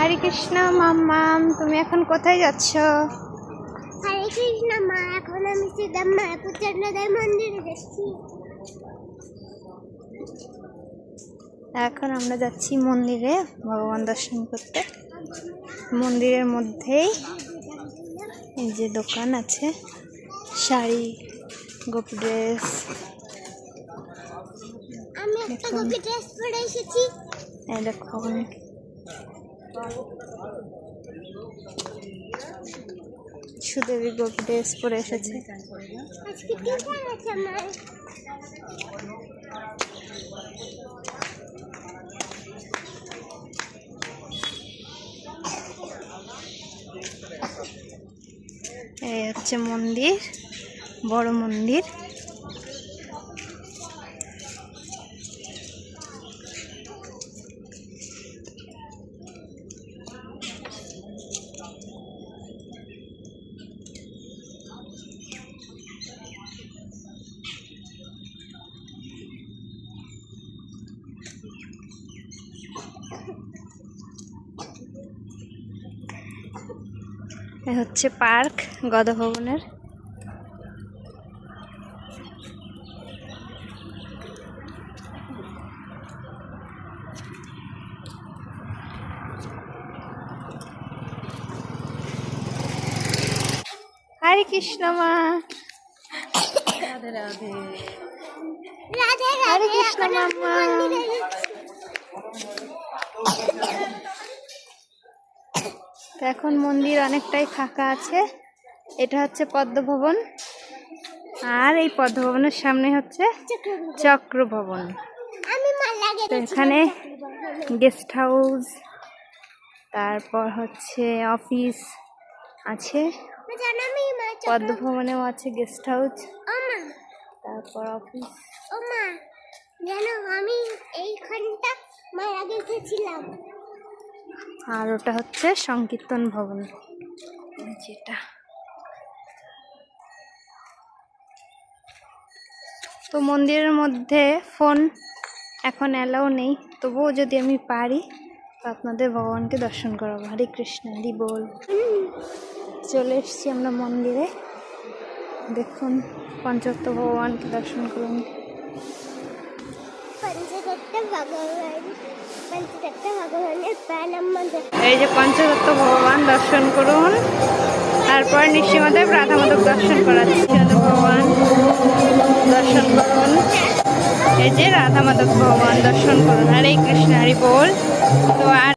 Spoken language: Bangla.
হরে কৃষ্ণ মাম্মাম, তুমি এখন কোথায় যাচ্ছ? হরে কৃষ্ণ মা, এখন আমি সিধা মায়াপুর চন্দ্রদেব মন্দিরে যাচ্ছি। এখন আমরা যাচ্ছি মন্দিরে ভগবান দর্শন করতে। মন্দিরের মধ্যেই এই যে দোকান আছে, শাড়ি, গোপী ড্রেস। আমি একটা গোপী ড্রেস পরে এসেছি। এই দেখুন, সুদেবী গোপী ড্রেস পরে এসেছে। আজকে টিউশন আছে আমার। এই হচ্ছে মন্দির, বড় মন্দির। এ হচ্ছে পার্ক গদা ভবনের। হরে কৃষ্ণ মা, রাধে রাধে। রাধে হরে রাধে। কৃষ্ণ মাম্মা। তো এখন মন্দির অনেকটাই ফাঁকা আছে। এটা হচ্ছে পদ্মভবন, আর এই পদ্মভবনের সামনে হচ্ছে চক্র ভবন। আমি মালা তো গেছি এখানে গেস্ট হাউস, তারপর হচ্ছে অফিস আছে। জানো আমি মা পদ্মভবনেও আছে গেস্ট হাউস, ও মা, তারপর অফিস। ও মা, জানো আমি এইখানটা মালা গেছিলাম। আর ওটা হচ্ছে সংকীর্তন ভবন, যেটা। তো মন্দিরের মধ্যে ফোন এখন অ্যালাউ নেই, তবুও যদি আমি পারি তো আপনাদের ভগবানকে দর্শন করাবো। হরে কৃষ্ণ, হরি বল। চলে এসেছি আমরা মন্দিরে। দেখুন, পঞ্চতত্ত্ব ভগবানকে দর্শন করুন। পঞ্চতত্ত্ব ভগবানের প্রণাম মন্ত্র। এই যে পঞ্চতত্ত্ব ভগবান দর্শন করুন। তারপর নৃসিংহদেব রাধা মাধব দর্শন করাচ্ছি। ভগবান দর্শন করুন। এই যে রাধা মাধব ভগবান দর্শন করুন। হরে কৃষ্ণ, হরি বল। তো আর